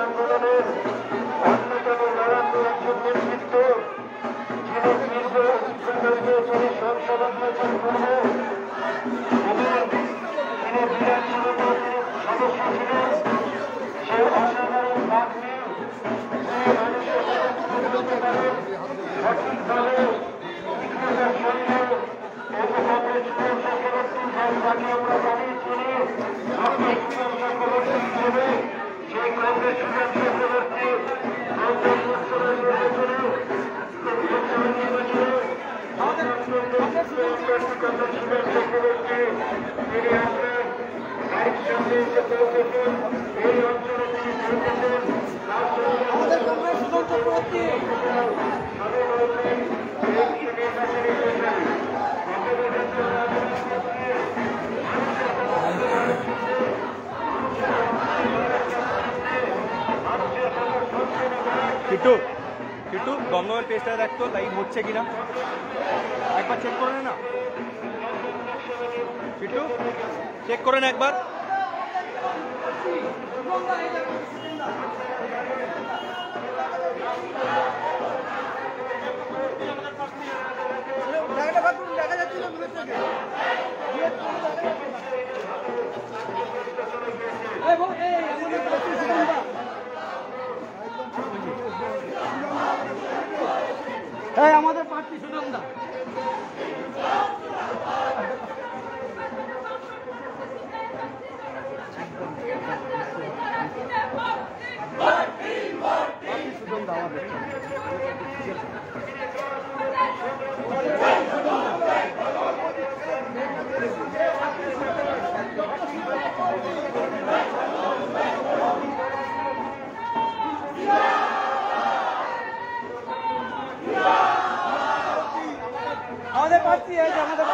আন্দোলনের অন্যতম লড়াকু একজন নেতৃত্ব যিনি সংসদ নির্বাচন করবে তিনি বিধানসভা সদস্য ছিলেন। সে অসাধারণ বাগ্মী, সে মানুষের সঠিকভাবে ইতিহাসের সঙ্গে কংগ্রেস চক্রবর্তী যাকে আমরা জানি চিনি চক্রবর্তী হিসেবে সেই কংগ্রেস চক্রবর্তী চক্রবর্তী তিনি আসবেন গাড়ির সামনে এসে পৌঁছেছেন। এই অঞ্চলে তিনি পৌঁছেছেন কিট্টু কিট্টু দমদমের পেজটা দেখতো লাইভ হচ্ছে কিনা একবার চেক করে নে না কিট্টু, চেক করে নে একবার। আমাদের প্রার্থী সুজন দা আমাদের প্রার্থী আমাদের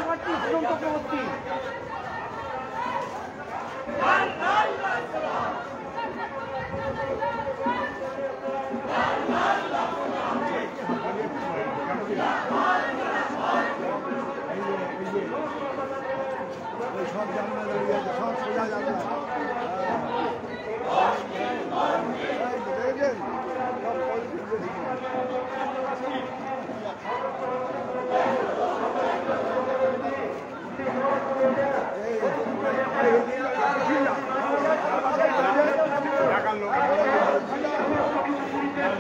প্রার্থী সুজন চক্রবর্তী। সব জানা দাঁড়িয়ে আছে, সব সোজা যাবে।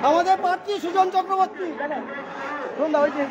আমাদের প্রার্থী সুজন চক্রবর্তী সন্ধ্যা হয়েছে।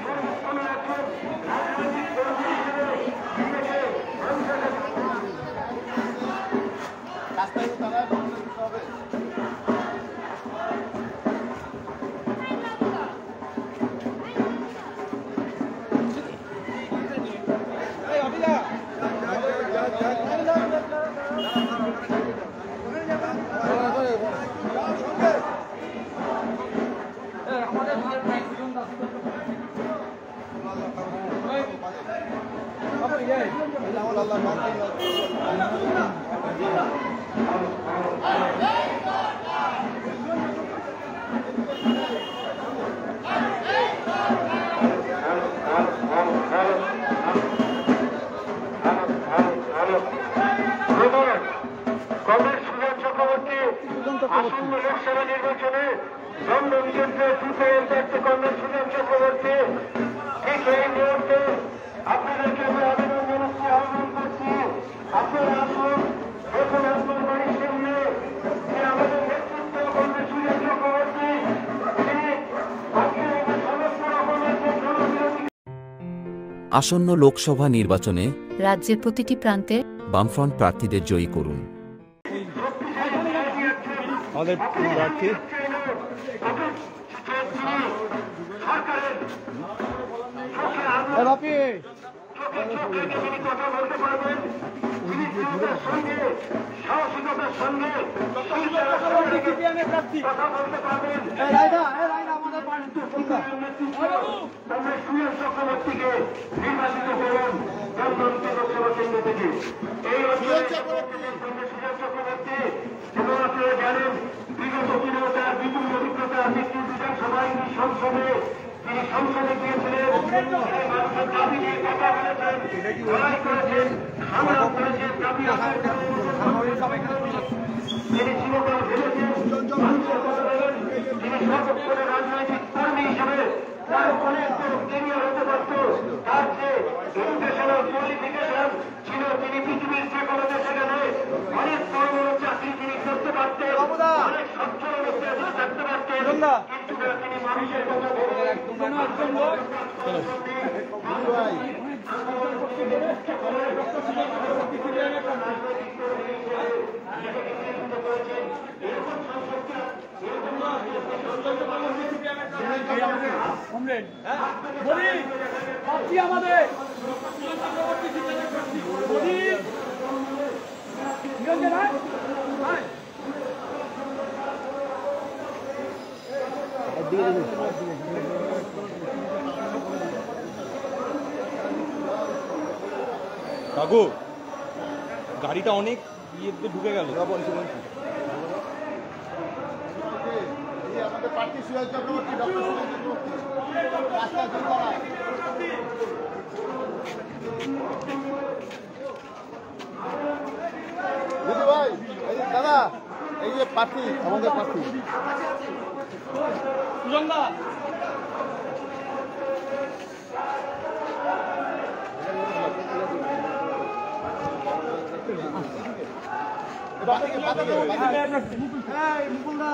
কংগ্রেস সুজন চক্রবর্তী আসন্ন লোকসভা নির্বাচনে দমদম কেন্দ্রে তৃতীয় প্রার্থী কংগ্রেস সুজন চক্রবর্তী। ঠিক এই মুহূর্তে আপনাদেরকে আমি আবেদন জানাচ্ছি, আহ্বান করছি, আপনারা আসুন, দেখুন আপনার বাড়ির সামনে যে আমাদের নেতৃত্ব কংগ্রেস সুজন চক্রবর্তী তিনি সমস্ত রকমের যে জনবিরোধী। আসন্ন লোকসভা নির্বাচনে রাজ্যের প্রতিটি প্রান্তে বামফ্রন্ট প্রার্থীদের জয়ী করুন। আমাদের প্রার্থী কথা বলতে পারবেন, সাহসিকতার সঙ্গে কথা বলতে পারবেন। সম্মানিত সিপিএম নেতৃত্ব কমরেড সুরেশ চক্রবর্তীকে নির্বাচিত করুন দমদমকে লোকসভা কেন্দ্র থেকে। এই অঞ্চলে কমরেড সুরেশ চক্রবর্তী যেমন আপনারা জানেন বিগত দিনেও তার বিপুল অভিজ্ঞতা একটি বিধানসভায় সংসদে তিনি সংসদে গিয়েছিলেন, তিনি মানুষের দাবি নিয়ে কথা বলেছেন, লড়াই করেছেন, সংগ্রাম করেছেন, দাবি আদায় করেছেন। তিনি চিরকাল ভেবেছেন মানুষের কথা বলেন। তিনি সর্বক্ষণে রাজনৈতিক কর্মী হিসেবে তার অনেক বড় কেরিয়ার হতে পারত। তার যে এডুকেশনাল কোয়ালিফিকেশন ছিল, তিনি পৃথিবীর যে কোনো দেশে গেলে অনেক বড় বড় চাকরি তিনি করতে পারতেন, অনেক সচ্ছল অবস্থায় তিনি থাকতে পারতেন। কিন্তু তিনি মানুষের কথা বলেন। আমাদের কাকু গাড়িটা অনেক ইয়েতে ঢুকে গেল। আমাদের প্রার্থী সুরেশ চক্রবর্তী, ডক্টর সুরেশ চক্রবর্তী রাস্তা জল করা। দিদি ভাই, এই যে দাদা, এই যে প্রার্থী, আমাদের প্রার্থী মুকুলদা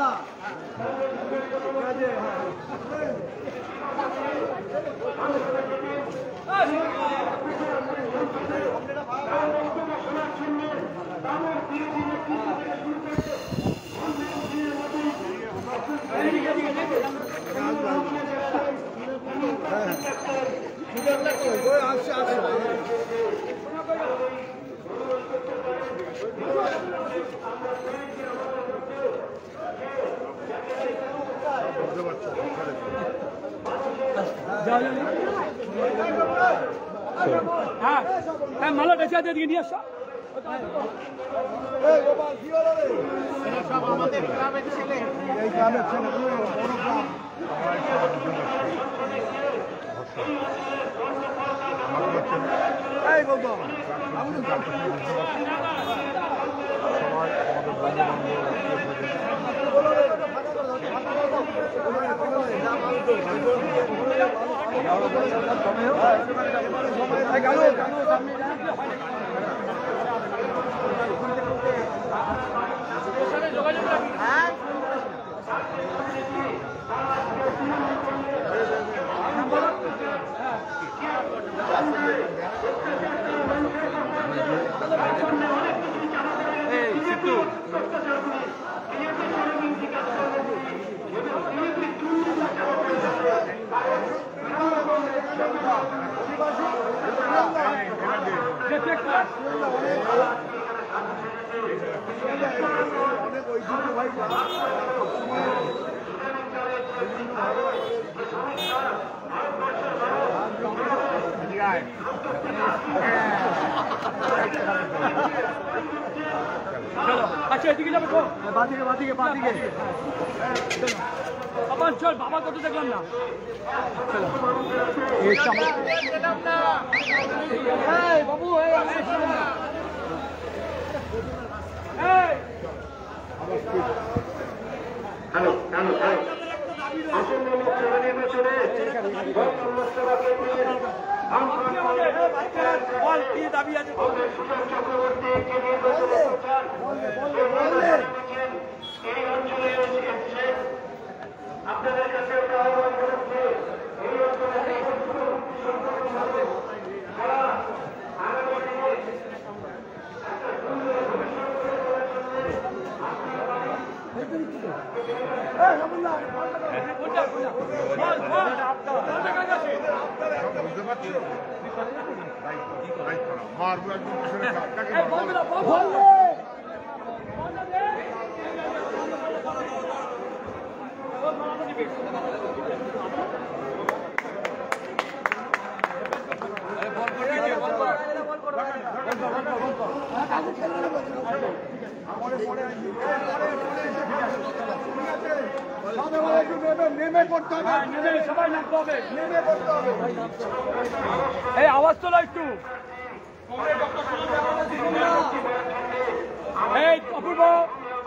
হ্যাঁ মালা বেঁচে দিয়ে নিয়ে আসো। সব আমাদের গ্রামের ছেলে, এই গ্রামের ছেলে বড় গ্রাম। এই গৌতম আচ্ছা এদিকে যাবে তো বাদিকে বাদিকে বাদিকে আবার চল বাবা কত দেখলাম না বাবু হ্যালো হ্যালো হ্যালো আসন্ন লোকসভা নির্বাচনে লোকসভা কেন্দ্রের দাবি আছে সুজন চক্রবর্তী যে নির্বাচনে প্রচার এই অঞ্চলে এসেছেন আপনাদের কাছে একটা আহ্বান করেছে এই অঞ্চলে যারা আগামী দিনে একটা সুন্দর ভবিষ্যৎ মারবো একদম পিছনে কাকে বল নেমে পড়তে হবে, নেমে সবাই নামতে হবে, নেমে পড়তে হবে। এই আওয়াজ তোলা একটু। এই অপূর্ব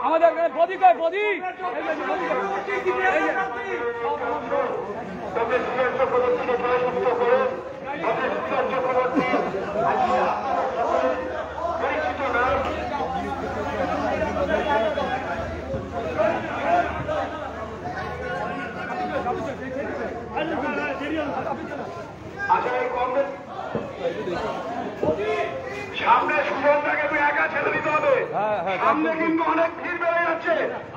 আমাদের বদি কয় বদি সামনে সুজনটাকে তুই একা ছেড়ে দিতে হবে। সামনে কিন্তু অনেক ভিড় বেড়ে যাচ্ছে।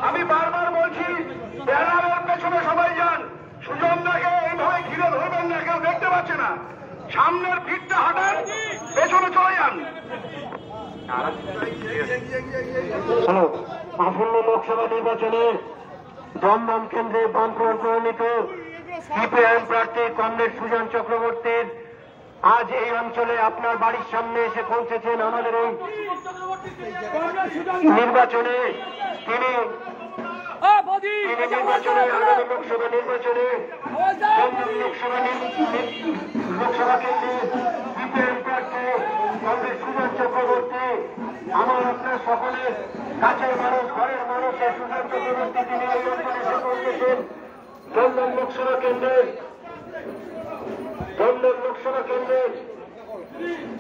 আমি বারবার বলছি ব্যানারের পেছনে সবাই যান। সুজনটাকে এইভাবে ঘিরে ধরবেন না, কেউ দেখতে পাচ্ছে না। সামনের ভিড়টা হাঁটান, পেছনে চলে যান। আসন্ন লোকসভা নির্বাচনে দমদম কেন্দ্রে বন্ধন প্রণীত সিপিআইএম প্রার্থী কমরেড সুজন চক্রবর্তীর আজ এই অঞ্চলে আপনার বাড়ির সামনে এসে পৌঁছেছেন। আমাদের এই নির্বাচনে তিনি নির্বাচনে আগামী লোকসভা নির্বাচনে লোকসভা কেন্দ্রে সিপিআইএম প্রার্থী কমরেড সুজন চক্রবর্তী আমার আপনার সকলের কাছের মানুষ, ঘরের মানুষ। সুজন চক্রবর্তী তিনি এই অঞ্চলে এসে পৌঁছেছেন। দমদম লোকসভা কেন্দ্রের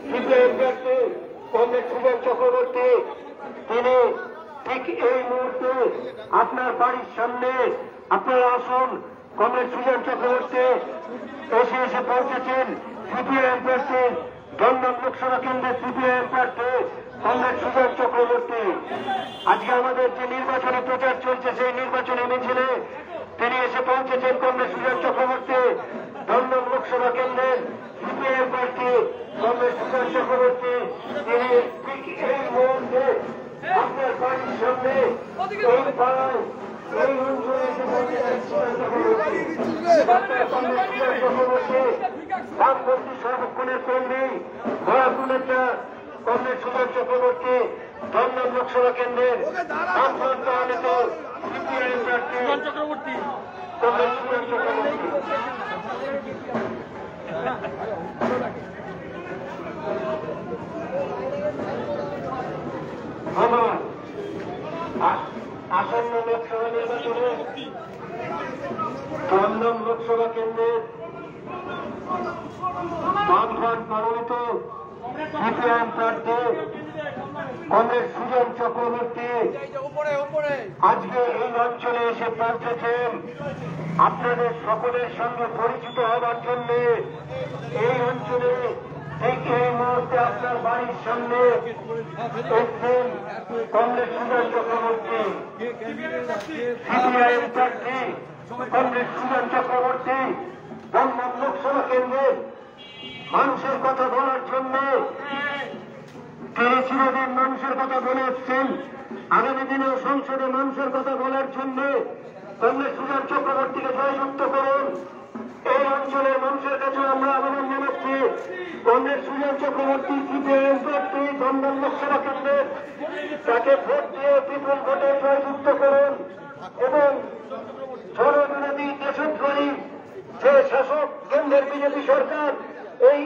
সিপিআইএম প্রার্থী কমরেড সুজন চক্রবর্তী তিনি ঠিক এই মুহূর্তে আপনার বাড়ির সামনে আপনারা আসুন। কমরেড সুজন চক্রবর্তী এসে পৌঁছেছেন। সিপিআইএম প্রার্থী দমদম লোকসভা কেন্দ্রের সিপিআইএম প্রার্থী কমরেড সুজন চক্রবর্তী আজকে আমাদের যে নির্বাচনী প্রচার চলছে সেই নির্বাচনী মিছিলে তিনি এসে পৌঁছেছেন। কমরেড সুজন চক্রবর্তী দমদম লোকসভা কেন্দ্রের সিপিআইএম প্রার্থী কমরেড সুজন চক্রবর্তী তিনি ঠিক এই মুহূর্তে আপনার বাড়ির সামনে এই পাড়ায় এই অঞ্চলে এসে পৌঁছেছেন। চক্রবর্তী বামপন্থী সর্বক্ষণের কর্মী ভরাপুর নেতা কমরেড সুজন চক্রবর্তী দমদম লোকসভা কেন্দ্রের বামফ্রন্ট মনোনীত সিপিআইএম প্রার্থী চক্রবর্তী কমরেড সুজন চক্রবর্তী। আমার আসন্ন লোকসভা নির্বাচনে দমদম লোকসভা কেন্দ্রের বামফ্রন্ট মনোনীত সিপিআইএম প্রার্থী কমরেড সুজন চক্রবর্তী আজকে এই অঞ্চলে এসে পৌঁছেছেন আপনাদের সকলের সঙ্গে পরিচিত হবার জন্য। এই অঞ্চলে ঠিক এই মুহূর্তে আপনার বাড়ির সামনে এসছেন কমরেড সুজন চক্রবর্তী সিপিআইএম প্রার্থী কমরেড সুজন চক্রবর্তী দমদম লোকসভা কেন্দ্রে মানুষের কথা বলার জন্য তিনি চিরদিন মানুষের কথা বলে এসছেন। আগামী দিনেও সংসদে মানুষের কথা বলার জন্য কমরেড সুজন চক্রবর্তীকে জয়যুক্ত করুন। এই অঞ্চলের মানুষের কাছে আমরা আবেদন জানাচ্ছি কমরেড সুজন চক্রবর্তী সিপিআইএম প্রার্থী দমদম লোকসভা কেন্দ্রে তাকে ভোট দিয়ে বিপুল ভোটে জয়যুক্ত করুন এবং জনবিরোধী দেশদ্রোহী যে শাসক কেন্দ্রের বিজেপি সরকার এই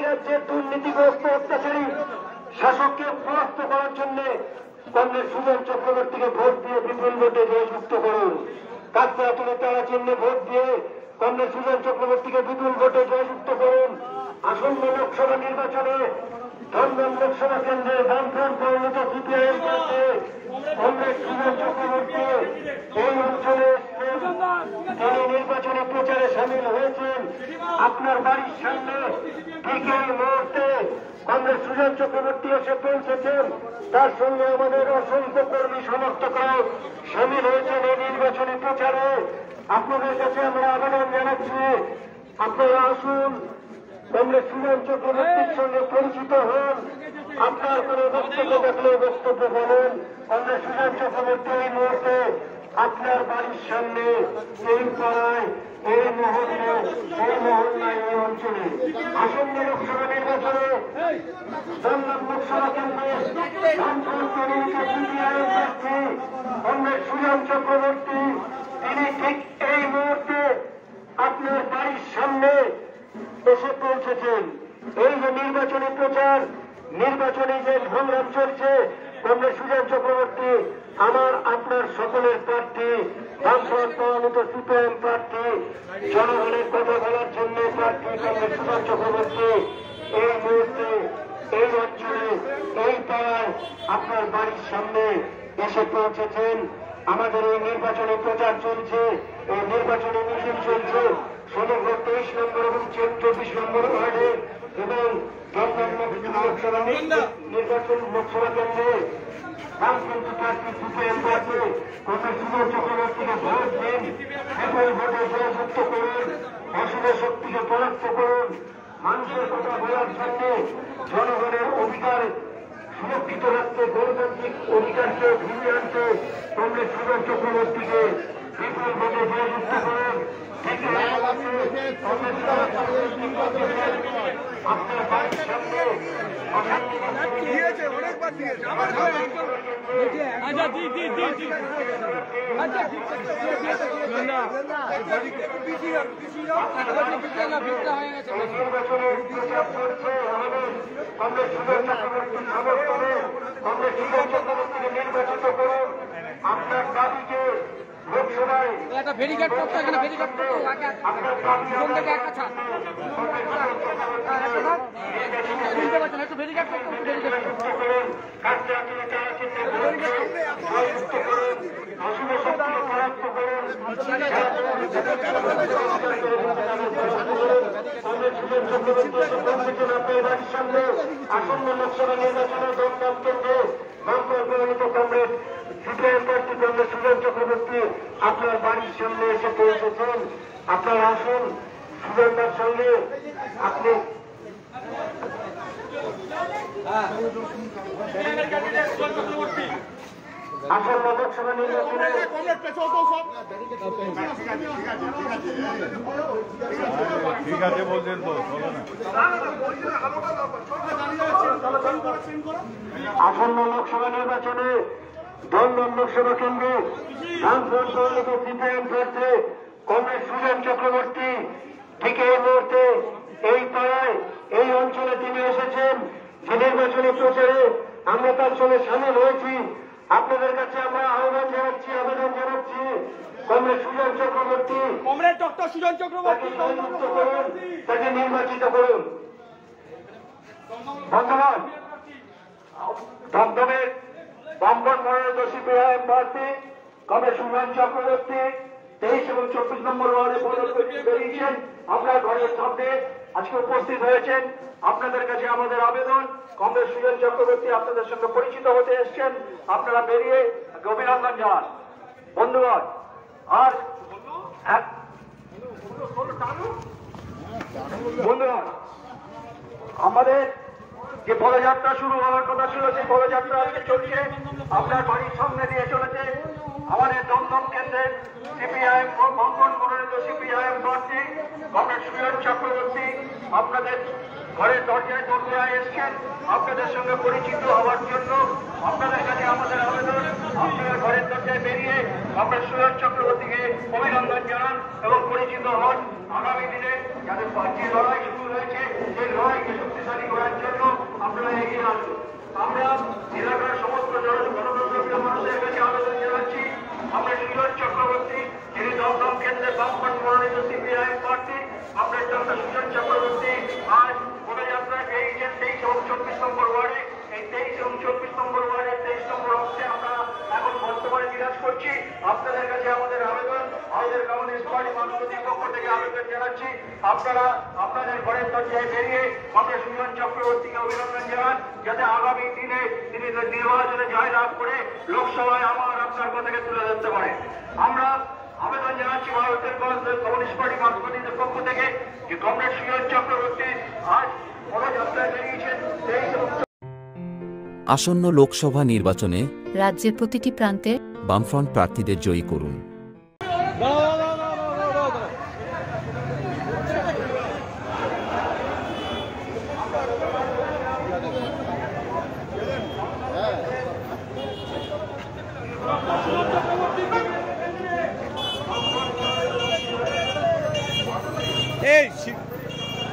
রাজ্যের দুর্নীতিগ্রস্ত অত্যাচারী শাসককে পরাস্ত করার জন্য কমরেড সুজন চক্রবর্তীকে ভোট দিয়ে বিপুল ভোটে জয়যুক্ত করুন। কাকড়াতুলে তারা চিহ্নে ভোট দিয়ে কমরেড সুজন চক্রবর্তীকে বিপুল ভোটে জয়যুক্ত করুন। আসন্ন লোকসভা নির্বাচনে দমদম লোকসভা কেন্দ্রে বামফ্রন্ট মনোনীত সিপিআইএম প্রার্থী কমরেড সুজন চক্রবর্তী এই অঞ্চলে তিনি নির্বাচনী প্রচারে সামিল হয়েছেন। আপনার বাড়ির সামনে ঠিক এই মুহূর্তে কমরেড সুজন চক্রবর্তী এসে পৌঁছেছেন। তার সঙ্গে আমাদের অসংখ্য কর্মী সমর্থকরাও সামিল হয়েছেন এই নির্বাচনী প্রচারে। আপনাদের কাছে আমরা আবেদন জানাচ্ছি আপনারা আসুন, কমরেড সুজন চক্রবর্তীর সঙ্গে পরিচিত হন। আপনার কোনো বক্তব্য থাকলে বক্তব্য বলেন। কমরেড সুজন চক্রবর্তী এই মুহূর্তে আপনার বাড়ির সামনে এই পাড়ায় এই মহল্লা এই অঞ্চলে আসন্ন লোকসভা নির্বাচনে দমদম লোকসভা কেন্দ্রে কংগ্রেস সুজন চক্রবর্তী তিনি ঠিক এই মুহূর্তে আপনার বাড়ির সামনে এসে পৌঁছেছেন। এই যে নির্বাচনী প্রচার, নির্বাচনী যে সংগ্রাম চলছে, কংগ্রেস সুজন চক্রবর্তী আমার আপনার সকলের প্রার্থী, বামফ্রন্ট মনোনীত সিপিআইএম প্রার্থী, জনগণের কথা বলার জন্য প্রার্থী কংগ্রেস সুজন চক্রবর্তী এই মুহূর্তে এই অঞ্চলে এই পাড়ায় আপনার বাড়ির সামনে এসে পৌঁছেছেন। আমাদের এই নির্বাচনী প্রচার চলছে, এই নির্বাচনী মিছিল চলছে সমগ্র 23 নম্বর এবং 24 নম্বর ওয়ার্ডে এবং লোকসভা নির্বাচন লোকসভা কেন্দ্রে বামপন্থী প্রার্থী সিপিআইএম প্রার্থী কংগ্রেস সুজন চক্রবর্তীকে ভোট দিন, বিপুল ভোটে জয়যুক্ত করুন, অশুভ শক্তিকে পরাস্ত করুন। মানুষের কথা বলার জন্য জনগণের অধিকার সুরক্ষিত রাখতে, গণতান্ত্রিক অধিকারকে ফিরিয়ে আনতে কংগ্রেস সুজন চক্রবর্তীকে বিপুল ভোটে জয়যুক্ত করুন। আপনার বাড়ির সামনে অনেকবার দিয়েছে নির্বাচনের প্রচার চলছে আমাদের কংগ্রেস সুজন চক্রবর্তীর সমর্থনে কংগ্রেস সুজন চক্রবর্তীকে নির্বাচিত করুন। আপনার দাবিকে লোকসভায় একটা ভেরিকেট করতে, এখানে ভেরিকেট করতে আপনার দাবি একটা ছাড় একটু ভেরিকেট করতে, কাজটা আপনি তারা চিন্তা করুন, জয়যুক্ত করুন, অশুভ শক্তিকে পরাস্ত করুন। কংগ্রেস সুজন চক্রবর্তী এসে পৌঁছেছেন আপনার বাড়ির সামনে আসন্ন লোকসভা নির্বাচনে দমদম কেন্দ্রে বামফ্রন্ট মনোনীত কংগ্রেস সিপিআইএম প্রার্থী কংগ্রেস সুজন চক্রবর্তী আপনার বাড়ির সামনে এসে পৌঁছেছেন। আপনার আসুন সুজনদার সঙ্গে আপনি আসন্ন লোকসভা নির্বাচনে ঠিক আছে বলছেন তো, চলো না। আসন্ন লোকসভা নির্বাচনে দমদম লোকসভা কেন্দ্রে বামফ্রন্ট মনোনীত সিপিআইএম প্রার্থী কংগ্রেস সুজন চক্রবর্তী ঠিক এই মুহূর্তে এই পাড়ায় এই অঞ্চলে তিনি এসেছেন। যে নির্বাচনী প্রচারে আমরা তার সঙ্গে সামিল হয়েছি। আপনাদের কাছে আমরা আহ্বান জানাচ্ছি, আবেদন জানাচ্ছি, কংগ্রেস সুজন চক্রবর্তী কমরেড ডক্টর সুজন চক্রবর্তী জয়যুক্ত করুন, তাকে নির্বাচিত করুন। বন্ধুগণ, দমদমের বামফ্রন্ট মনোনীত সিপিআইএম প্রার্থী কংগ্রেস সুজন চক্রবর্তী 23 এবং 24 নম্বর ওয়ার্ডে বেরিয়েছেন। আপনার ঘরের সামনে আজকে উপস্থিত হয়েছেন। আপনাদের কাছে আমাদের আবেদন, কংগ্রেস সুজন চক্রবর্তী আপনাদের সঙ্গে পরিচিত হতে এসছেন। আপনারা বেরিয়ে অভিনন্দন জানান। বন্ধুগণ, আর বন্ধুগণ, আমাদের যে পদযাত্রা শুরু হওয়ার কথা ছিল, সেই পদযাত্রা আজকে চলছে। আপনার বাড়ির সামনে দিয়ে চলেছে আমাদের দমদম কেন্দ্রের সিপিআইএম বামফ্রন্ট মনোনীত সিপিআইএম প্রার্থী কংগ্রেস সুজন চক্রবর্তী আপনাদের ঘরের দরজায় দরজায় এসছেন আপনাদের সঙ্গে পরিচিত হওয়ার জন্য। আপনাদের কাছে আমাদের আবেদন, আপনারা ঘরের দরজায় বেরিয়ে কংগ্রেস সুজন চক্রবর্তীকে অভিনন্দন জানান এবং পরিচিত হন। আগামী দিনে যাদের যে লড়াই শুরু হয়েছে, সেই লড়াইকে শক্তিশালী করার জন্য আপনারা এগিয়ে আসুন। আমরা এলাকার সমস্ত গণতন্ত্রপ্রিয় মানুষের কাছে আবেদন জানাচ্ছি, আমরা সুজন চক্রবর্তী যিনি দমদম কেন্দ্রের বামফ্রন্ট মনোনীত সিপিআইএম প্রার্থী, আপনার ডক্টর সুজন চক্রবর্তী আজ পদযাত্রায় বেরিয়েছেন 23 এবং 24 নম্বর ওয়ার্ডে। এই 23 এবং 24 নম্বর ওয়ার্ডে 23 নম্বর অংশে আমরা এখন বর্তমানে বিরাজ করছি। আপনাদের কাছে আমাদের আবেদন, আমাদের কমিউনিস্ট পার্টি মানবতার পক্ষ থেকে আবেদন জানাচ্ছি, আপনারা আপনাদের ঘরের দরজায় বেরিয়ে আমরা সুজন চক্রবর্তীকে অভিনন্দন জানান, যাতে আগামী দিনে তিনি নির্বাচনে জয়লাভ করে লোকসভায় আমার আপনার কথাকে তুলে ধরতে পারে। আমরা আবেদন জানাচ্ছি ভারতের কমিউনিস্ট পার্টি মার্ক্সবাদীদের পক্ষ থেকে যে কমরেড সুজন চক্রবর্তী আজ পদযাত্রায় বেরিয়েছেন। আসন্ন লোকসভা নির্বাচনে রাজ্যের প্রতিটি প্রান্তে বামফ্রন্ট প্রার্থীদের জয়ী করুন।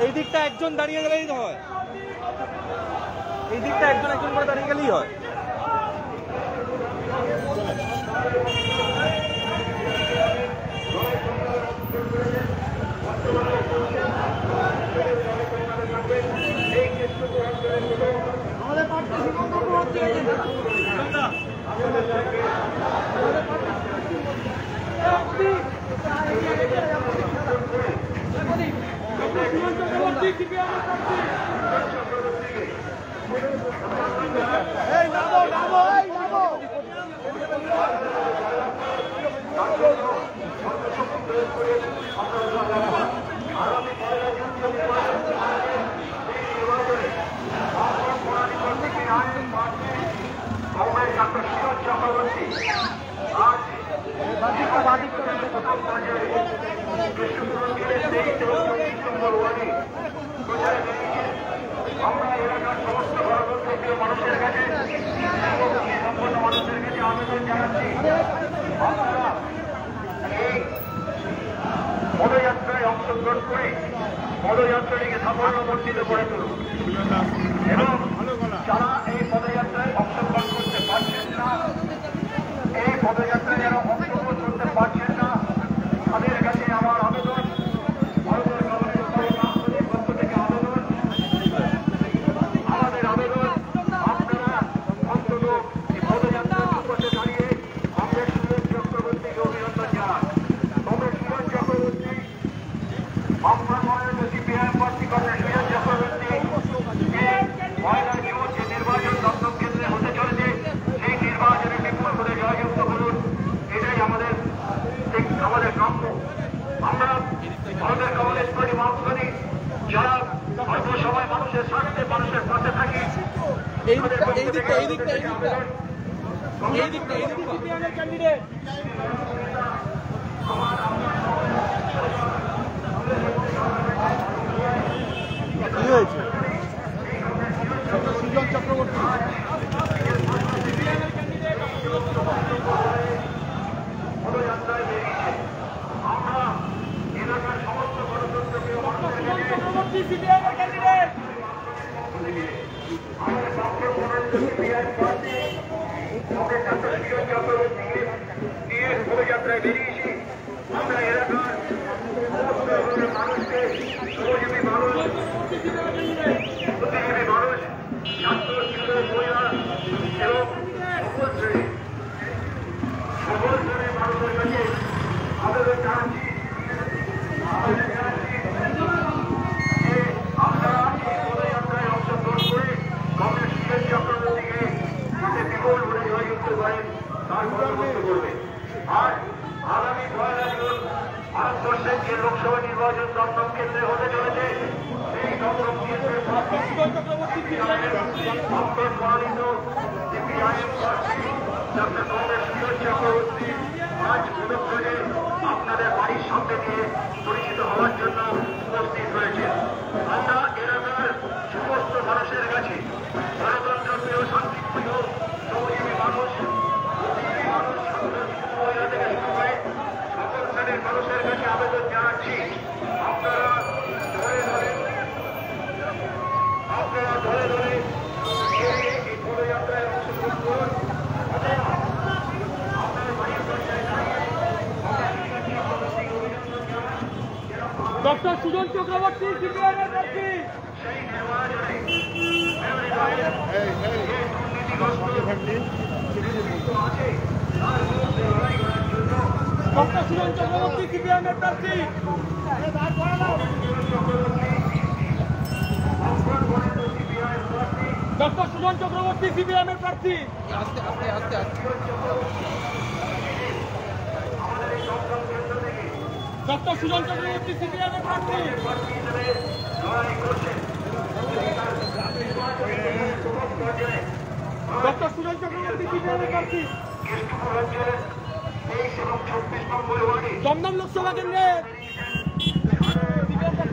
এই দিকটা একজন দাঁড়িয়ে গেলেই হয়, এই দিকটা একজন একজন করে দাঁড়িয়ে গেলেই হয়। আমরা এলাকার সমস্ত ভারতীয় মানুষের কাছে সম্পন্ন মানুষের কাছে আবেদন জানাচ্ছি, আপনারা এই পদযাত্রায় অংশগ্রহণ করে পদযাত্রাটিকে সাফল্যমণ্ডিত করে তুলুন এবং যারা এই পদযাত্রায় অংশগ্রহণ করতে পারছেন না, এই পদযাত্রায় যারা অংশগ্রহণ করতে পারছেন না, তাদের কাছে আমার আবেদন, ভারতের গভর্নমেন্টের পক্ষ থেকে আবেদন, আমাদের আবেদন, আপনারা অন্তত এই পদযাত্রার পাশে দাঁড়িয়ে আমাদের সুরেশ চক্রবর্তীকে অভিনন্দন জানান। তবে সুরেশ চক্রবর্তী, আপনার মনে সিপিআইএম প্রার্থী করেন সুরেশ চক্রবর্তী পয়লা জুন যে নির্বাচন দপ্তর কেন্দ্রে হতে চলেছে, সেই নির্বাচনে বিপুল করে জয়যুক্ত করুন, এটাই আমাদের কাম্য। আমরা ভারতের কমিউনিস্ট পার্টি মার্ক্সবাদী যারা অল্প সময় মানুষের স্বার্থে মানুষের পাশে থাকি, কি হয়েছে? সুজন চক্রবর্তী পদযাত্রায় বেরিয়েছে। আমরা এলাকার সমস্ত গণতন্ত্রকে পদযাত্রায় বেরিয়েছি। আমরা এলাকার মানুষকে শ্রমজীবী মানুষ, বুদ্ধিজীবী মানুষ, ছাত্র যুবক মহিলা এবং সকল শ্রেণীর মানুষের কাছে আবেদন জানাচ্ছি যে আপনারা এই পদযাত্রায় অংশগ্রহণ করে কংগ্রেস সুরেশ চক্রবর্তীকে বিপুল ভোটে জয়যুক্ত করেন, তার পরামর্শ করবে। আর আগামী পয়লা জুন ভারতবর্ষের যে লোকসভা নির্বাচন দমদম কেন্দ্রে হতে চলেছে, সেই দমদম কেন্দ্রের মনোনীত সিপিআইএম প্রার্থী ডক্টর কংগ্রেস সুরেশ চক্রবর্তী আজ ভোটগ্রহণে আপনাদের বাড়ির সামনে দিয়ে পরিচিত হওয়ার জন্য উপস্থিত হয়েছেন। আমরা এলাকার সমস্ত মানুষের কাছে গণতন্ত্র প্রিয়, শান্তিপ্রিয়, শ্রমজীবী মানুষ, বুদ্ধিজীবী মানুষ, মহিলা থেকে শুরু করে সকল শ্রেণীর মানুষের কাছে আবেদন জানাচ্ছি, আপনারা ধরে ধরে এই পদযাত্রায় অংশগ্রহণ করুন। ডক্টর সুজন চক্রবর্তী সিপিআইএমের প্রার্থী। সেই নির্বাচনে দুর্নীতিগ্রস্ত আছে, তার বিরুদ্ধে লড়াই করার জন্য ডক্টর সুজন চক্রবর্তী সিপিআইএমের প্রার্থী। ডক্টর সুজন চক্রবর্তী সিপিআইএমের প্রার্থী। ডক্টর সুজন চক্রবর্তী সিপিআইএমের প্রার্থী। লড়াই করছেন। ডক্টর সুজন চক্রবর্তী সিপিআইএমের প্রার্থী। কৃষ্ণপুর অঞ্চলের 23 এবং 24 নম্বর ওয়ার্ডে দমদম লোকসভা কেন্দ্রে ডক্টর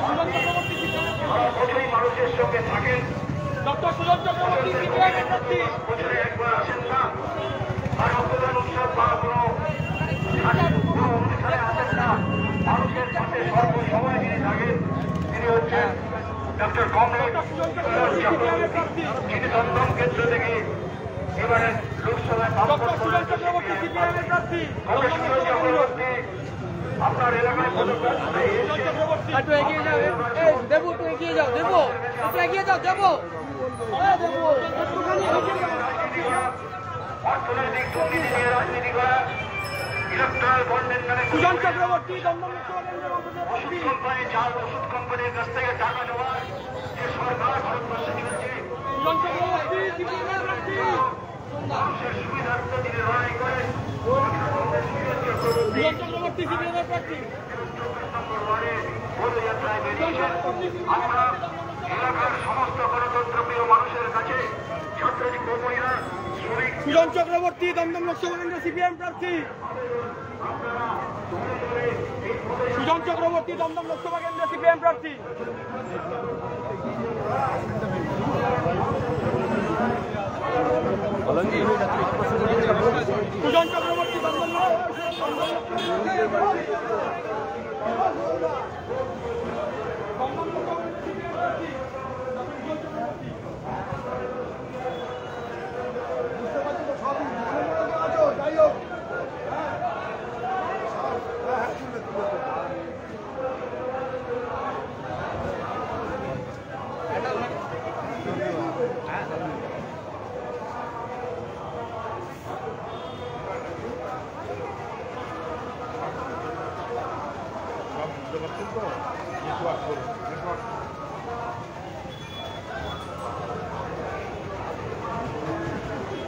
সুজন চক্রবর্তী সিপিআইএমের প্রার্থী। কতই মানুষের সঙ্গে থাকেন, ডক্টর সুজন চক্রবর্তী সিপিআইএম প্রার্থী। বছরে একবার আসেন না, আর রক্তদান উৎসব বা কোনো অনুষ্ঠানে আসেন না, মানুষের পাশে সর্বসময় যিনি থাকেন তিনি হচ্ছেন ডক্টর কমরেড সুজন চক্রবর্তী, যিনি দমদম কেন্দ্র থেকে এবারে লোকসভায় ডক্টর সুজন চক্রবর্তী সিপিআইএম প্রার্থী। সুজন চক্রবর্তী আপনার এলাকায় একটু এগিয়ে যাও, এই দেবো, একটু এগিয়ে যাও, দেবো, একটু এগিয়ে যাও, দেবো, দেবো, একটুখানি এগিয়ে যাও। অর্থনৈতিক দুর্নীতি নিয়ে রাজনীতি করা, ইলেকট্রাল বন্ডের নামে সুজন চক্রবর্তী দমদম লোকসভা কেন্দ্রের ওষুধ কোম্পানি, চাল ওষুধ কোম্পানির কাছ থেকে টাকা নেওয়ার যে সরকার ভারতবর্ষে চলছে, সুজন চক্রবর্তী সিপিআইএম প্রার্থী। মানুষের সুবিধার্থে তিনি লড়াই করেন। সুজন চক্রবর্তী সিপিআইএম প্রার্থী। পদযাত্রায় বেরিয়েছেন। আমরা এলাকার সমস্ত গণতন্ত্রপ্রিয় মানুষের কাছে ছাত্রী কর্মীরা, শ্রমিক সুজন চক্রবর্তী দমদম লোকসভা কেন্দ্রের সিপিআইএম প্রার্থী। সুজন চক্রবর্তী দমদম লোকসভা কেন্দ্রের সিপিআইএম প্রার্থী। Sujan Chakraborty Dum Dum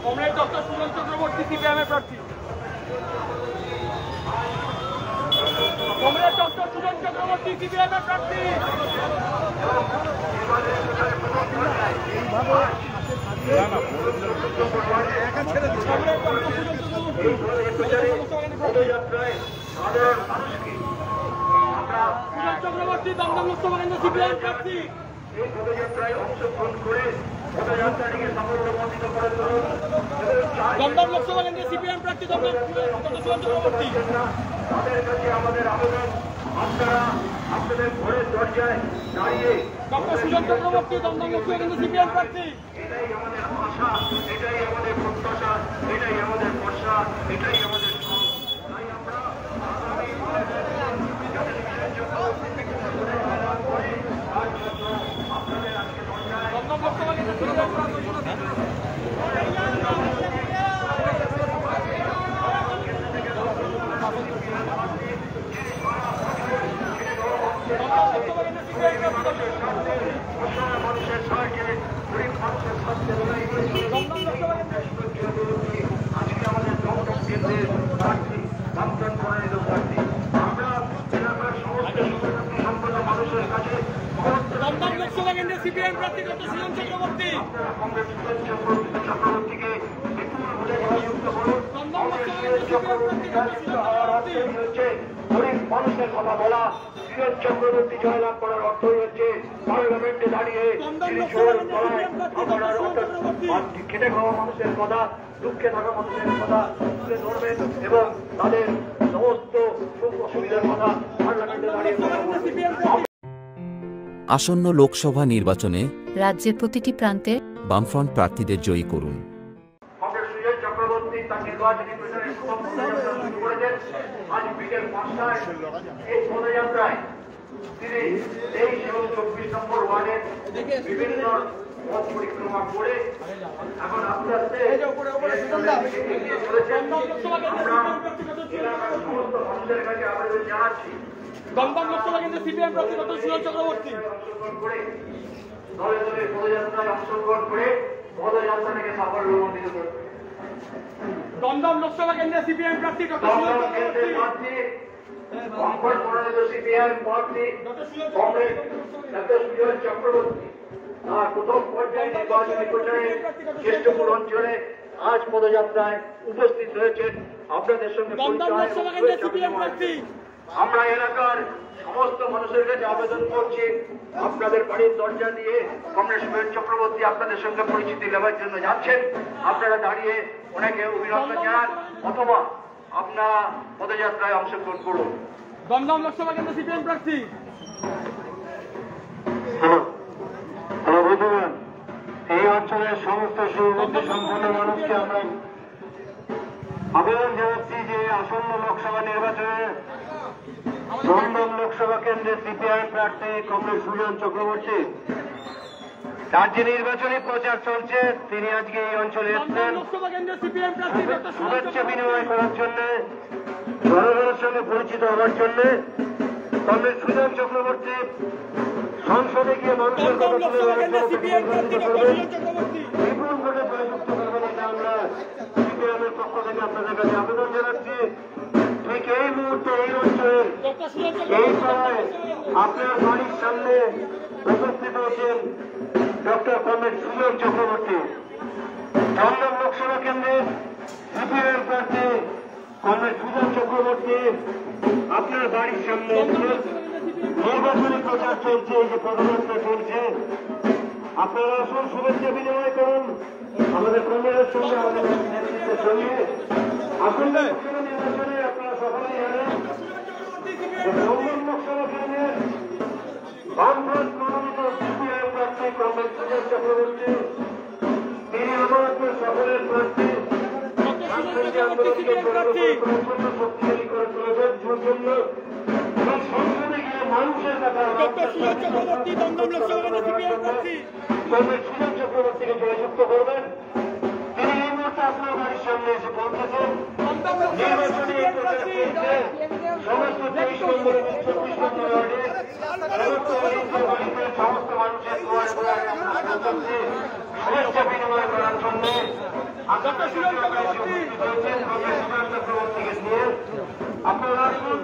comrade doctor Sujan Chakraborty CPIM প্রার্থী। Comrade doctor Sujan Chakraborty CPIM প্রার্থী। পদযাত্রায় সাধারণ মানুষকে আমরা সুজন চক্রবর্তী দমদম লোকসভা কেন্দ্রের সিপিআইএম প্রার্থী। এই পদযাত্রায় অংশগ্রহণ করে পদযাত্রাটিকে সাফল্যমণ্ডিত করে তুলুন। দমদম লোকসভা কেন্দ্রের সিপিআইএম প্রার্থী ডক্টর সুজন চক্রবর্তী। তাদের কাছে আমাদের আবেদন, আপনারা আপনাদের ঘরের দরজায় দাঁড়িয়ে ডক্টর সুজন চক্রবর্তী দমদম লোকসভা কেন্দ্রের সিপিআইএম প্রার্থী। এটাই আমাদের আশা, এটাই আমাদের প্রত্যাশা, এটাই আমাদের ভরসা, এটাই আমাদের সব। তাই আমরা আগামী আপনাদের আজকে দরজায় দমদম লোকসভা কেন্দ্রের সিপিআইএম প্রার্থী। মানুষের স্বার্থে, গরিব মানুষের স্বার্থে লড়াই করেছি। আজকে আমাদের দমদম কেন্দ্রের প্রার্থী, বামফ্রন্ট মনোনীত প্রার্থী। আমরা এলাকার সমস্ত সম্পন্ন মানুষের কাছে দমদম লোকসভা কেন্দ্রের সিপিআইএম প্রার্থী ডক্টর সুজন চক্রবর্তী। কংগ্রেস চক্রবর্তীকে বিপুল ভোটে জয়যুক্ত করুন। দমদম লোকসভা কেন্দ্রের সিপিআইএম প্রার্থী ডক্টর সুজন চক্রবর্তী। হচ্ছে গরিব মানুষের কথা বলা। সুজন চক্রবর্তী জয়লাভ করার অর্থই হচ্ছে পার্লামেন্টে দাঁড়িয়ে খেটে খাওয়া মানুষের কথা, দুঃখে থাকা মানুষের কথা তুলে ধরবেন এবং তাদের সমস্ত সুখ অসুবিধার কথা পার্লামেন্টে দাঁড়িয়ে কথা বলবেন। আসন্ন লোকসভা নির্বাচনে রাজ্যের প্রতিটি প্রান্তে বামফ্রন্ট প্রার্থীদের জয়ী করুন। কংগ্রেস সুজন চক্রবর্তী তার নির্বাচনী প্রচারে প্রথম পদযাত্রা শুরু করেছেন। আজ বিকেল 5টায় এই পদযাত্রায় তিনি 23 এবং 24 নম্বর ওয়ার্ডের বিভিন্ন পথ পরিক্রমা করে এখন আস্তে আস্তে এগিয়ে চলেছেন। আমরা এলাকার সমস্ত মানুষের কাছে আবেদন জানাচ্ছি, দমদম লোকসভা কেন্দ্রের সিপিআইএম প্রার্থী ডক্টর সুজন চক্রবর্তী। অংশগ্রহণ করে দলে দলে পদযাত্রায় অংশগ্রহণ করে পদযাত্রাটাকে সাফল্যমণ্ডিত করবে। দমদম লোকসভা কেন্দ্রের সিপিআইএম প্রার্থী ডক্টর সুজন দমদম কেন্দ্রের চক্রবর্তী। প্রার্থী বামফ্রন্ট মনোনীত সিপিআইএম প্রার্থী কংগ্রেস ডক্টর সুজন চক্রবর্তী প্রথম পর্যায়ে নির্বাচনী প্রচারে কেষ্টপুর অঞ্চলে আজ পদযাত্রায় উপস্থিত হয়েছেন। আপনাদের সঙ্গে দমদম লোকসভা কেন্দ্রের সিপিআইএম প্রার্থী। আমরা এলাকার সমস্ত মানুষের কাছে আবেদন করছি, আপনাদের বাড়ির দরজা দিয়ে কমরেড সুমেন চক্রবর্তী আপনাদের সঙ্গে পরিচিতি নেওয়ার জন্য যাচ্ছেন। আপনারা দাঁড়িয়ে ওনাকে অভিনন্দন জানান অথবা আপনারা পদযাত্রায় অংশগ্রহণ করুন। দমদম লোকসভা কেন্দ্র সিপিএম প্রার্থী। বন্ধুগণ, এই অঞ্চলের সমস্ত সুবিধা সম্পন্ন মানুষকে আমরা আবেদন জানাচ্ছি যে আসন্ন লোকসভা নির্বাচনে দমদম লোকসভা কেন্দ্রের সিপিআই প্রার্থী কমরেড সুজন চক্রবর্তী, তার যে নির্বাচনী প্রচার চলছে, তিনি আজকে এই অঞ্চলে এসেছেন লোকসভা কেন্দ্র সিপিএম প্রার্থী ডক্টর শুভেচ্ছা বিনিময় করার জন্য, জনগণের সঙ্গে পরিচিত হওয়ার জন্য। কমরেড সুজন চক্রবর্তী সংসদে গিয়ে মানুষের কথা তুলে ধরার জন্য বিপুল ভোটে জয়যুক্ত করবেন, এটা আমরা সিপিএমের পক্ষ থেকে আপনাদের কাছে আবেদন জানাচ্ছি। ঠিক এই মুহূর্তে এই অঞ্চলের এই পাড়ায় আপনার বাড়ির সামনে উপস্থিত হচ্ছেন ডক্টর কমরেড সুজন চক্রবর্তী, দমদম লোকসভা কেন্দ্রের সিপিএম প্রার্থী কমরেড সুজন চক্রবর্তী আপনার বাড়ির সামনে নির্বাচনী প্রচার চলছে, এই যে পদযাত্রা চলছে, আপনারা আসুন, শুভেচ্ছা বিনিময় করুন আমাদের কর্মীদের সঙ্গে, আমাদের নেতৃত্বের সঙ্গে। আসুন নির্বাচনে আপনারা সকলেই জানেন দমদম লোকসভা কেন্দ্রের বামফ্রন্ট মনোনীত সিপিআই প্রার্থী কমরেড সুজন চক্রবর্তী, তিনি আমাদের সকলের প্রার্থী। আন্দোলনকে শক্তিশালী করে তুলেছেন জন্য সংসদে গিয়ে মানুষের কথা কমরেড সুজন চক্রবর্তীকে জয়যুক্ত করবেন। তিনি এই মুহূর্তে আপনার বাড়ির সামনে এসে পৌঁছেছেন। নির্বাচনী সমস্ত 23 নম্বর এবং 24 নম্বর ওয়ার্ডে সমস্ত মানুষের দুয়ারে দুয়ারে আমরা পৌঁছাচ্ছি শুভেচ্ছা বিনিময় করার জন্য। চক্রবর্তীকে নিয়ে আপনারা আসুন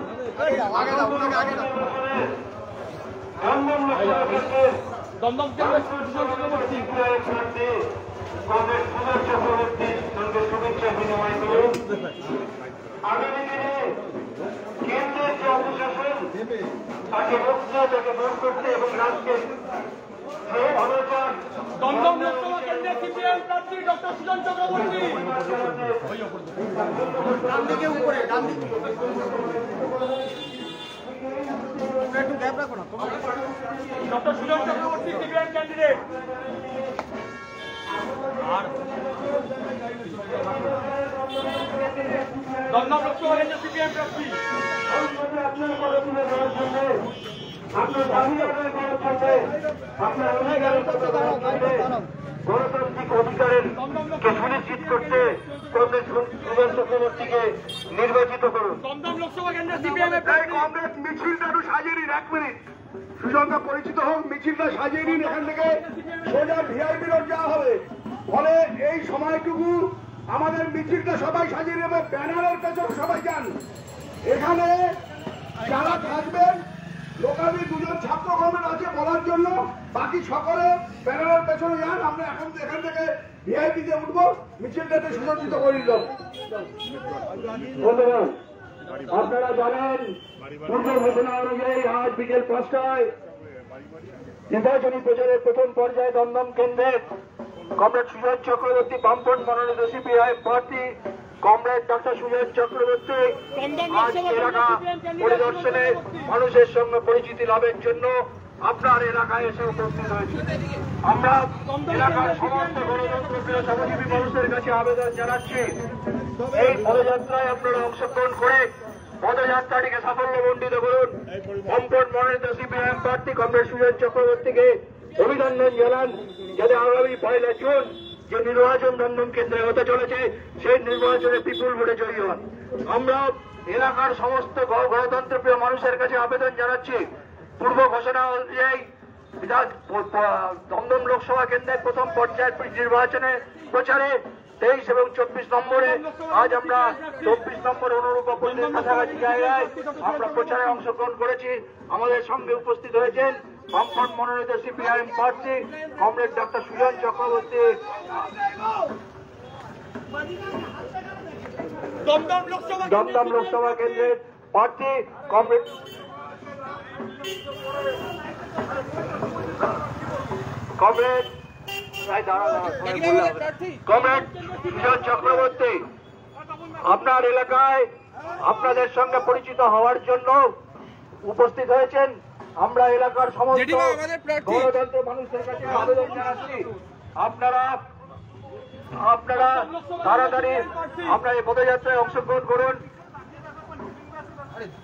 দমদম চক্রবর্তী কমরেড সুজন চক্রবর্তীর সঙ্গে শুভেচ্ছা বিনিময় করুন। আগামী দিনে কেন্দ্রের যে অপশাসন তাকে রুখতে, তাকে দূর করতে এবং রাজ্যের যে অনাচার দমদম লোকসভা কেন্দ্রের সিপিএম প্রার্থী ডক্টর সুজন চক্রবর্তী। ডান দিকে উপরে, ডান দিকে একটু গ্যাপ রাখো না। Doctor Sujan Chakraborty CPM candidate. আর দমদম লোকসভা কেন্দ্রের সিপিএম প্রার্থী। আপনার কথা তুলে ধরার জন্য, আপনার দাবি আদায় করার জন্য, আপনার অধিকারের কথা বলার জন্য, গণতান্ত্রিক অধিকারের কে সুনিশ্চিত করতে কমরেড সুজন চক্রবর্তীকে নির্বাচিত করুন। দমদম লোকসভা কেন্দ্রের সিপিএম কংগ্রেস মিছিলটা একটু সাজিয়ে নিন, 1 মিনিট সুজনটা পরিচিত হোক, মিছিলটা সাজিয়ে নিন। এখান থেকে সোজা ভিআইপি রোড যাওয়া হবে, ফলে এই সময়টুকু আমাদের মিছিলটা সবাই সাজিয়ে নেবে। ব্যানারের পেছনে সবাই যান। এখানে যারা থাকবেন, লোকালি 2জন ছাত্র কর্মীরা আছে বলার জন্য, বাকি সকলে ব্যানারের পেছনে যান। আমরা এখন এখান থেকে ভিআইপিতে উঠবো, মিছিলটাতে সুসজ্জিত করে দিলাম। ধন্যবাদ। আপনারা জানেন পূর্ব ঘোষণা অনুযায়ী আজ বিকেল 5টায় নির্বাচনী প্রচারের প্রথম পর্যায়ে দমদম কেন্দ্রের কমরেড সুজন চক্রবর্তী বামফ্রন্ট মনোনীত সিপিআই প্রার্থী কমরেড ডক্টর সুজন চক্রবর্তী আজ এলাকা পরিদর্শনে মানুষের সঙ্গে পরিচিতি লাভের জন্য আপনার এলাকায় এসে উপস্থিত হয়েছে। আমরা এলাকার সমস্ত গণতন্ত্র প্রিয় শ্রমজীবী মানুষের কাছে আবেদন জানাচ্ছি, এই পদযাত্রায় আপনারা অংশগ্রহণ করে পদযাত্রাটিকে সাফল্যমণ্ডিত করুন। বামফ্রন্ট মনোনীত সিপিআইএম প্রার্থী কমরেড সুজন চক্রবর্তীকে অভিনন্দন জানান, যাতে আগামী 1 জুন যে নির্বাচন দমদম কেন্দ্রে হতে চলেছে, সেই নির্বাচনে বিপুল ভোটে জয়ী হন। আমরা এলাকার সমস্ত গণতন্ত্র প্রিয় মানুষের কাছে আবেদন জানাচ্ছি, পূর্ব ঘোষণা অনুযায়ী দমদম লোকসভা কেন্দ্রের প্রথম পর্যায়ের নির্বাচনে প্রচারে 23 এবং 24 নম্বরে, আজ আমরা 24 নম্বর অনুরূপ কাছাকাছি জায়গায় আমরা প্রচারে অংশগ্রহণ করেছি। আমাদের সঙ্গে উপস্থিত হয়েছেন বামফ্রন্ট মনোনীত সিপিআইএম প্রার্থী কমরেড ডক্টর সুজন চক্রবর্তী। দমদম লোকসভা কেন্দ্রের প্রার্থী কমরেড সুজন চক্রবর্তী আপনার এলাকায় আপনাদের সঙ্গে পরিচিত হওয়ার জন্য উপস্থিত হয়েছেন। আমরা এলাকার সমস্ত গণতন্ত্র মানুষের কাছে আবেদন জানাচ্ছি, আপনারা তাড়াতাড়ি আপনার এই পদযাত্রায় অংশগ্রহণ করুন।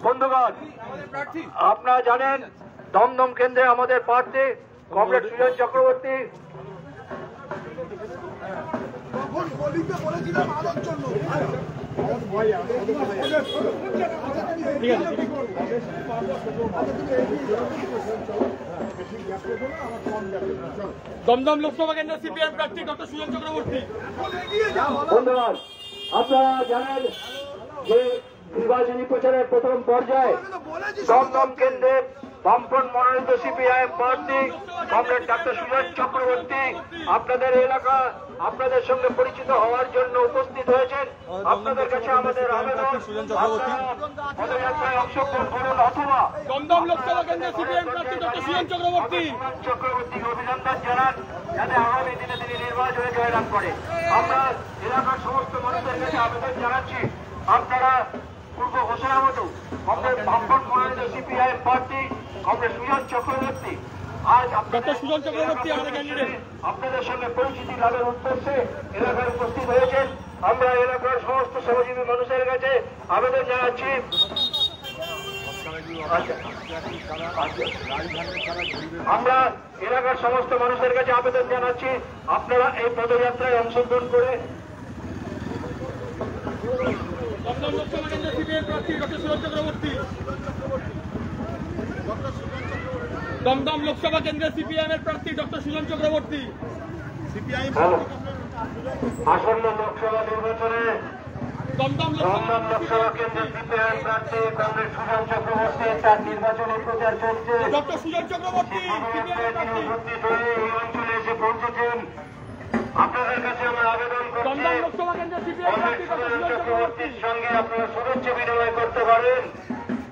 বন্ধুগণ, আপনারা জানেন দমদম কেন্দ্রে আমাদের প্রার্থী কমরেড সুজন চক্রবর্তী। দমদম লোকসভা কেন্দ্র সিপিএম প্রার্থী ডক্টর সুজন চক্রবর্তী। বন্ধুগণ, আপনারা জানেন যে নির্বাচনী প্রচারের প্রথম পর্যায়ে দমদম কেন্দ্রে বামফ্রন্ট মনোনীত সিপিআইএম প্রার্থী কমরেড ডক্টর সুজন চক্রবর্তী আপনাদের এলাকা আপনাদের সঙ্গে পরিচিত হওয়ার জন্য উপস্থিত হয়েছেন। আপনাদের কাছে আমাদের আবেদন, পদযাত্রায় অংশগ্রহণ করুন অথবা দমদম লোকসভা কেন্দ্র সিপিএম প্রার্থী ডক্টর সুজন চক্রবর্তী চক্রবর্তীকে অভিনন্দন জানান, যাতে আগামী দিনে তিনি নির্বাচনে জয়লাভ করে। আমরা এলাকার সমস্ত মানুষের কাছে আবেদন জানাচ্ছি, আপনারা পূর্ব ঘোষণা মতো কমরেড বামফ্রন্ট মনোনীত সিপিআইএম প্রার্থী কমরেড সুজন চক্রবর্তী আজ ডক্টর সুজন চক্রবর্তী আমাদের ক্যান্ডিডেট আপনাদের সঙ্গে পরিচিতি লাভের উদ্দেশ্যে এলাকায় উপস্থিত হয়েছেন। আমরা এলাকার সমস্ত শ্রমজীবী মানুষের কাছে আবেদন জানাচ্ছি, আমরা এলাকার সমস্ত মানুষের কাছে আবেদন জানাচ্ছি আপনারা এই পদযাত্রায় অংশগ্রহণ করে দমদম লোকসভা কেন্দ্র সিপিএম প্রার্থী ডক্টর সুজন চক্রবর্তী। দমদম লোকসভা কেন্দ্র সিপিএম এর প্রার্থী ডক্টর সুজন চক্রবর্তী। আসন্ন লোকসভা নির্বাচনে দমদম দমদম লোকসভা কেন্দ্রের সিপিআইএম প্রার্থী কমরেড সুজন চক্রবর্তী তার নির্বাচনী প্রচার চলছে। ডক্টর সুজন চক্রবর্তী সিপিএম তিনি প্রার্থী। উপস্থিত হয়ে এই অঞ্চলে এসে পৌঁছেছেন। আপনাদের কাছে আমরা আবেদন করছি, দমদম লোকসভা কেন্দ্র সিপিএম কমরেড প্রার্থী ডক্টর সুজন সুজন চক্রবর্তী। চক্রবর্তীর সঙ্গে আপনারা শুভেচ্ছা বিনিময় করতে পারেন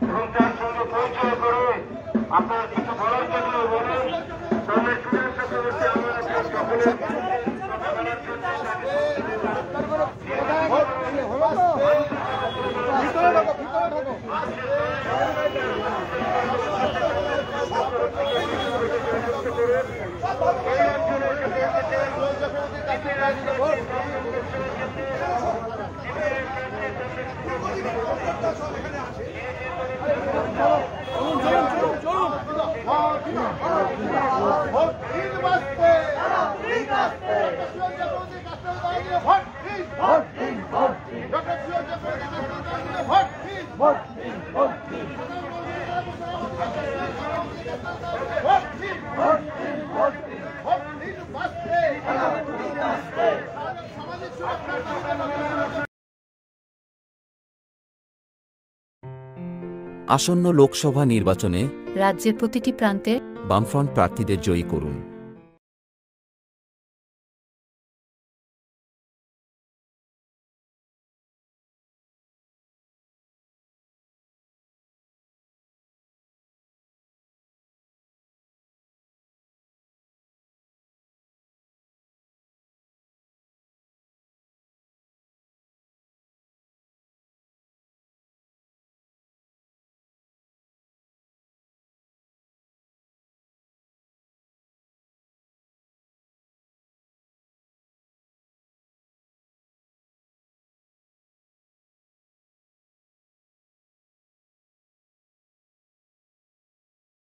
এবং তার সঙ্গে পরিচয় করে আপনারা কিছু বলার জন্য বলেন। কমরেড সুজন চক্রবর্তী আমাদের সকলের আসন্ন লোকসভা নির্বাচনে রাজ্যের প্রতিটি প্রান্তে বামফ্রন্ট প্রার্থীদের জয়ী করুন।